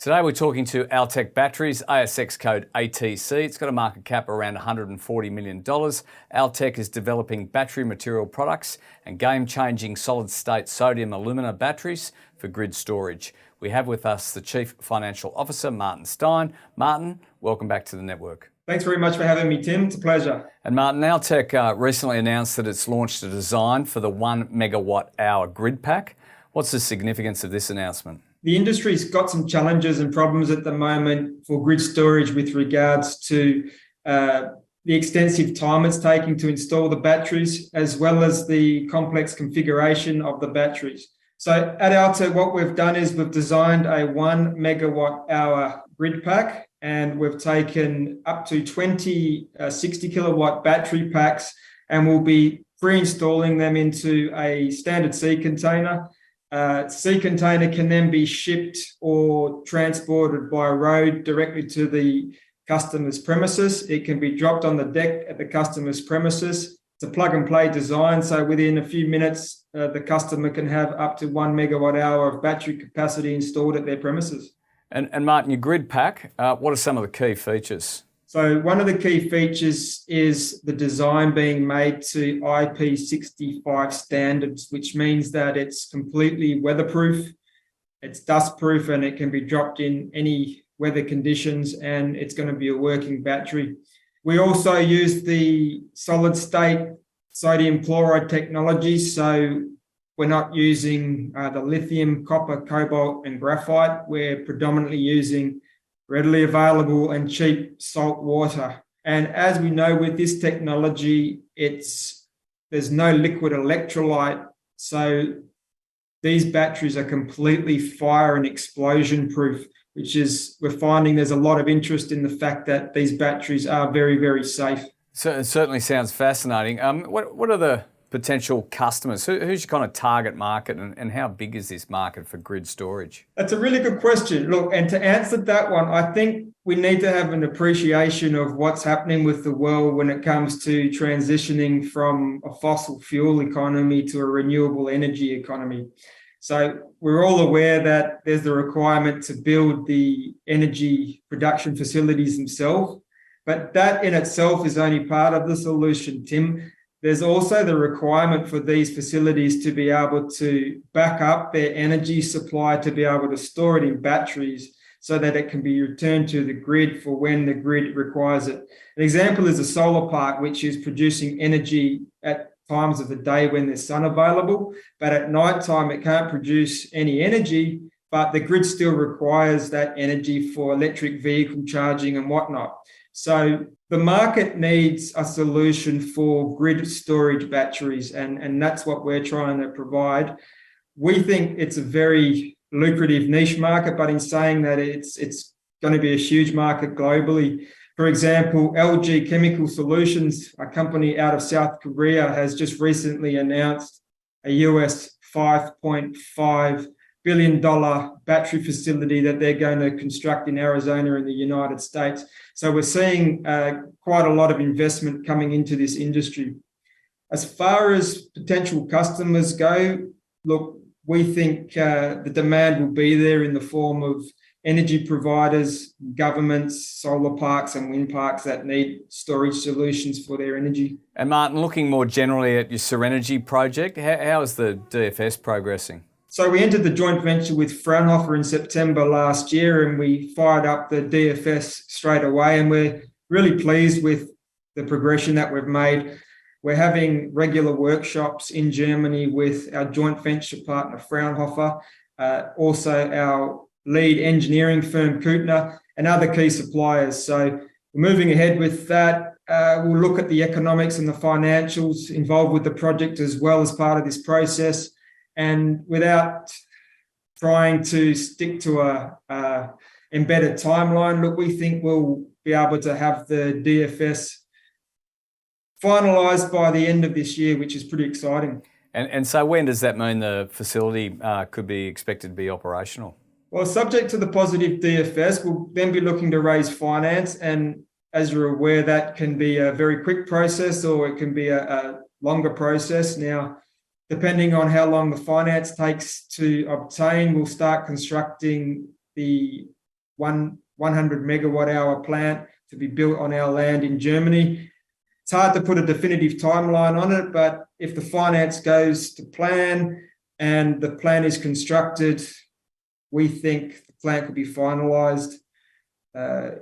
Today we're talking to Altech Batteries, ASX code ATC. It's got a market cap around $140 million. Altech is developing battery material products and game-changing solid-state sodium alumina batteries for grid storage. We have with us the Chief Financial Officer, Martin Stein. Martin, welcome back to the network. Thanks very much for having me, Tim. It's a pleasure. And Martin, Altech recently announced that it's launched a design for the 1 megawatt hour GridPack. What's the significance of this announcement? The industry's got some challenges and problems at the moment for grid storage with regards to the extensive time it's taking to install the batteries, as well as the complex configuration of the batteries. So at Altech, what we've done is we've designed a 1 megawatt hour GridPack, and we've taken up to 20 60 kilowatt battery packs, and we'll be pre-installing them into a standard C container. C container can then be shipped or transported by road directly to the customer's premises. It can be dropped on the deck at the customer's premises. It's a plug and play design, so within a few minutes, the customer can have up to 1 megawatt hour of battery capacity installed at their premises. And Martin, your GridPack, what are some of the key features? So one of the key features is the design being made to IP65 standards, which means that it's completely weatherproof, it's dustproof, and it can be dropped in any weather conditions, and it's going to be a working battery. We also use the solid state sodium chloride technology, so we're not using the lithium, copper, cobalt, and graphite. We're predominantly using readily available and cheap salt water. And as we know with this technology, there's no liquid electrolyte. So these batteries are completely fire and explosion proof, which is, we're finding there's a lot of interest in the fact that these batteries are very, very safe. So it certainly sounds fascinating. What are the potential customers? Who's your kind of target market, and how big is this market for grid storage? That's a really good question. Look, and to answer that one, I think we need to have an appreciation of what's happening with the world when it comes to transitioning from a fossil fuel economy to a renewable energy economy. So we're all aware that there's the requirement to build the energy production facilities themselves, but that in itself is only part of the solution, Tim. There's also the requirement for these facilities to be able to back up their energy supply, to be able to store it in batteries so that it can be returned to the grid for when the grid requires it. An example is a solar park, which is producing energy at times of the day when there's sun available, but at night time it can't produce any energy, but the grid still requires that energy for electric vehicle charging and whatnot. So the market needs a solution for grid storage batteries, and that's what we're trying to provide. We think it's a very lucrative niche market, but in saying that, it's going to be a huge market globally. For example, LG Chemical Solutions, a company out of South Korea, has just recently announced a US $5.5 billion battery facility that they're going to construct in Arizona in the United States. So we're seeing quite a lot of investment coming into this industry. As far as potential customers go, look, we think the demand will be there in the form of energy providers, governments, solar parks and wind parks that need storage solutions for their energy. And Martin, looking more generally at your CERENERGY project, how is the DFS progressing? So we entered the joint venture with Fraunhofer in September last year, and we fired up the DFS straight away, and we're really pleased with the progression that we've made. We're having regular workshops in Germany with our joint venture partner Fraunhofer, also our lead engineering firm Kuttner, and other key suppliers. So we're moving ahead with that. We'll look at the economics and the financials involved with the project as well as part of this process. And without trying to stick to a embedded timeline, look, we think we'll be able to have the DFS finalised by the end of this year, which is pretty exciting. And so when does that mean the facility could be expected to be operational? Well, subject to the positive DFS, we'll then be looking to raise finance. And as you're aware, that can be a very quick process or it can be a longer process. Now, depending on how long the finance takes to obtain, we'll start constructing the 100 megawatt hour plant to be built on our land in Germany. It's hard to put a definitive timeline on it, but if the finance goes to plan and the plan is constructed, we think the plant could be finalised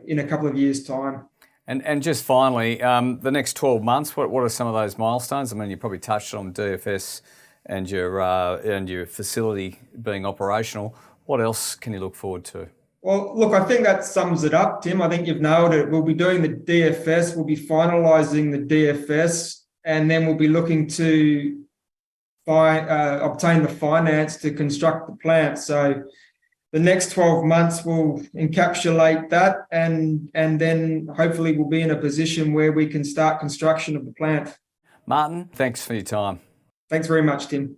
in a couple of years' time. And just finally, the next 12 months, what are some of those milestones? I mean, you probably touched on DFS and your facility being operational. What else can you look forward to? Well, look, I think that sums it up, Tim. I think you've nailed it. We'll be doing the DFS, we'll be finalising the DFS, and then we'll be looking to obtain the finance to construct the plant. So the next 12 months will encapsulate that, and then hopefully we'll be in a position where we can start construction of the plant. Martin, thanks for your time. Thanks very much, Tim.